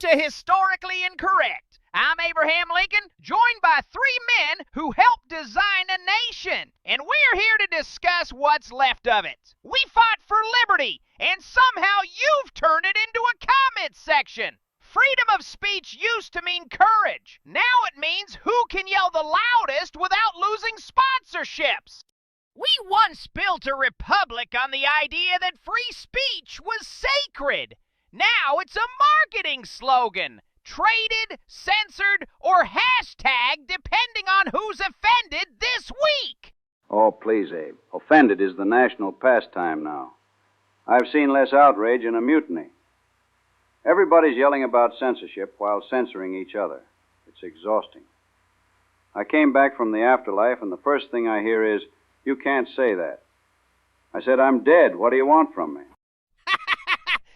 to Historically Incorrect. I'm Abraham Lincoln, joined by three men who helped design a nation, and we're here to discuss what's left of it. We fought for liberty, and somehow you've turned it into a comment section. Freedom of speech used to mean courage. Now it means who can yell the loudest without losing sponsorships. We once built a republic on the idea that free speech was sacred. Now it's a marketing slogan. Traded, censored, or hashtag depending on who's offended this week. Oh, please, Abe. Offended is the national pastime now. I've seen less outrage in a mutiny. Everybody's yelling about censorship while censoring each other. It's exhausting. I came back from the afterlife, and the first thing I hear is, "You can't say that." I said, "I'm dead. What do you want from me?"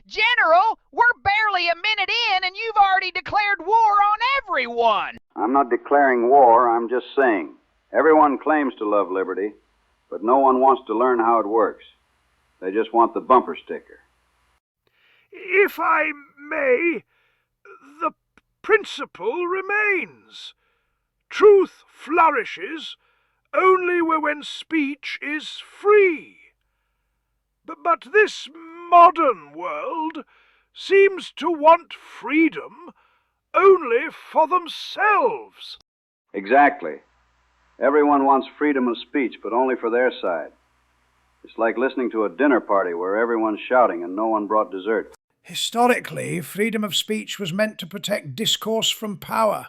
General, we're barely a minute in, and you've already declared war on everyone. I'm not declaring war. I'm just saying. Everyone claims to love liberty, but no one wants to learn how it works. They just want the bumper sticker. If I may, the principle remains. Truth flourishes only when speech is free. But this modern world seems to want freedom only for themselves. Exactly. Everyone wants freedom of speech, but only for their side. It's like listening to a dinner party where everyone's shouting and no one brought dessert. Historically, freedom of speech was meant to protect discourse from power,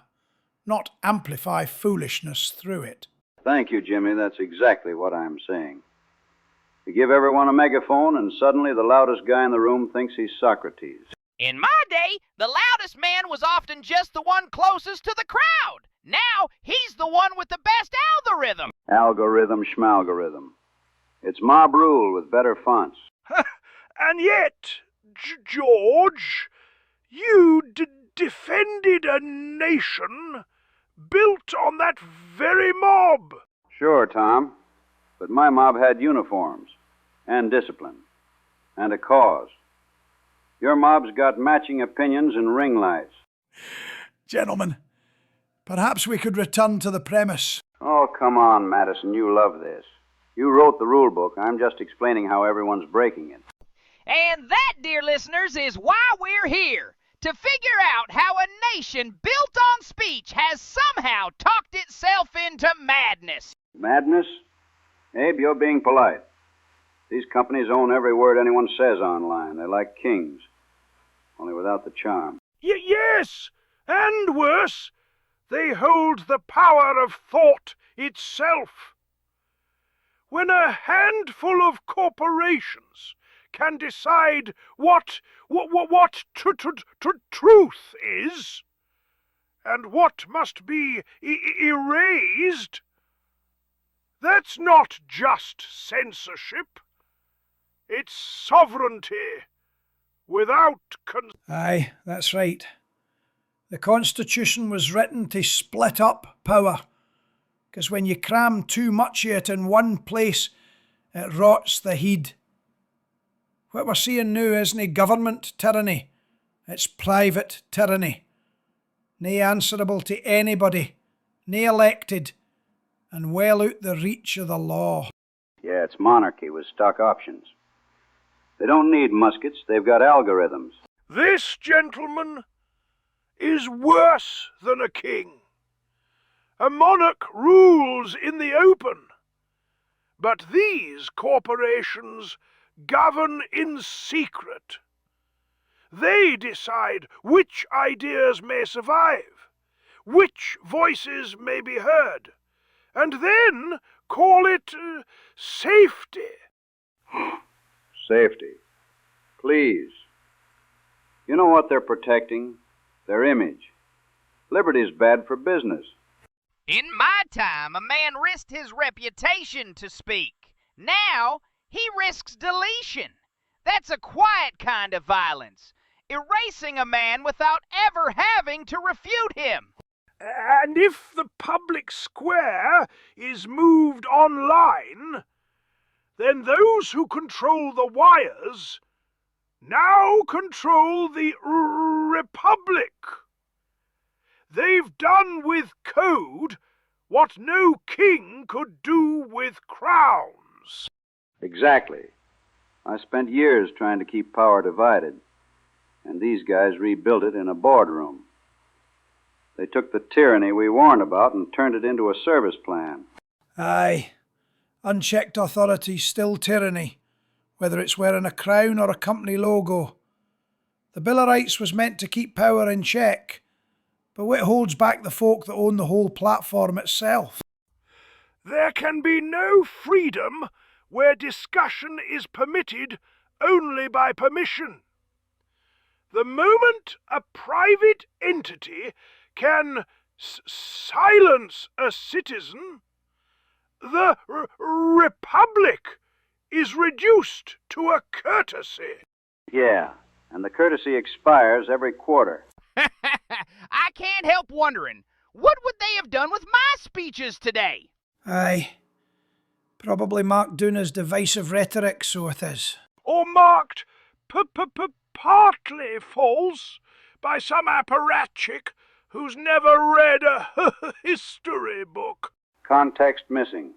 not amplify foolishness through it. Thank you, Jimmy. That's exactly what I'm saying. You give everyone a megaphone, and suddenly the loudest guy in the room thinks he's Socrates. In my day, the loudest man was often just the one closest to the crowd. Now, he's the one with the best algorithm. Algorithm schmalgorithm. It's mob rule with better fonts. And yet, George, you defended a nation built on that very mob. Sure, Tom. But my mob had uniforms, and discipline, and a cause. Your mob's got matching opinions and ring lights. Gentlemen, perhaps we could return to the premise. Oh, come on, Madison, you love this. You wrote the rule book. I'm just explaining how everyone's breaking it. And that, dear listeners, is why we're here. To figure out how a nation built on speech has somehow talked itself into madness. Madness? Abe, you're being polite. These companies own every word anyone says online. They're like kings, only without the charm. Yes, and worse, they hold the power of thought itself. When a handful of corporations can decide what truth is, and what must be erased, that's not just censorship. It's sovereignty without Aye, that's right. The Constitution was written to split up power, because when you cram too much of it in one place, it rots the heed. What we're seeing now isn't government tyranny, it's private tyranny. Nae answerable to anybody, nae elected, and well out the reach of the law. Yeah, it's monarchy with stock options. They don't need muskets, they've got algorithms. This, gentlemen, is worse than a king. A monarch rules in the open, but these corporations govern in secret. They decide which ideas may survive, which voices may be heard, and then call it safety. Safety. Please. You know what they're protecting? Their image. Liberty's bad for business. In my time, a man risked his reputation to speak. Now, he risks deletion. That's a quiet kind of violence, erasing a man without ever having to refute him. And if the public square is moved online, then those who control the wires now control the republic. They've done with code what no king could do with crowns. Exactly. I spent years trying to keep power divided, and these guys rebuilt it in a boardroom. They took the tyranny we warned about and turned it into a service plan. Aye. Unchecked authority's still tyranny, whether it's wearing a crown or a company logo. The Bill of Rights was meant to keep power in check, but what holds back the folk that own the whole platform itself? There can be no freedom where discussion is permitted only by permission. The moment a private entity can silence a citizen, the republic is reduced to a courtesy. Yeah, and the courtesy expires every quarter. I can't help wondering, what would they have done with my speeches today? Aye. Probably marked down as divisive rhetoric, so it is. Or marked partly false by some apparatchik who's never read a history book. Context missing.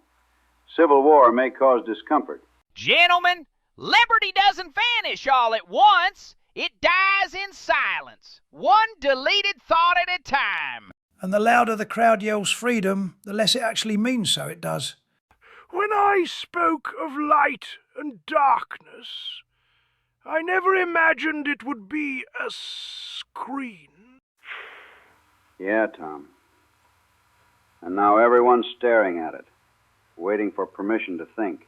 Civil war may cause discomfort. Gentlemen, liberty doesn't vanish all at once. It dies in silence, one deleted thought at a time. And the louder the crowd yells freedom, the less it actually means so it does. When I spoke of light and darkness, I never imagined it would be a screen. Yeah, Tom. And now everyone's staring at it, waiting for permission to think.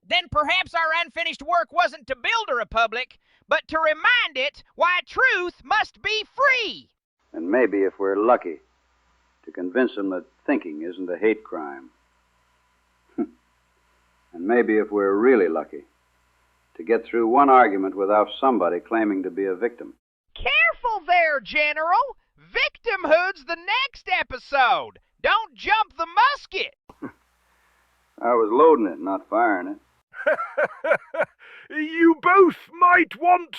Then perhaps our unfinished work wasn't to build a republic, but to remind it why truth must be free. And maybe, if we're lucky, to convince them that thinking isn't a hate crime. And maybe, if we're really lucky, to get through one argument without somebody claiming to be a victim. Careful there, General. Victimhood's the next episode. Don't jump the musket. I was loading it, not firing it. You both might want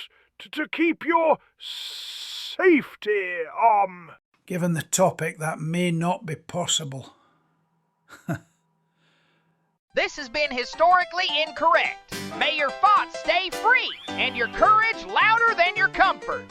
to keep your safety on. Given the topic, that may not be possible. This has been Historically Incorrect. May your thoughts stay free and your courage louder than your comfort.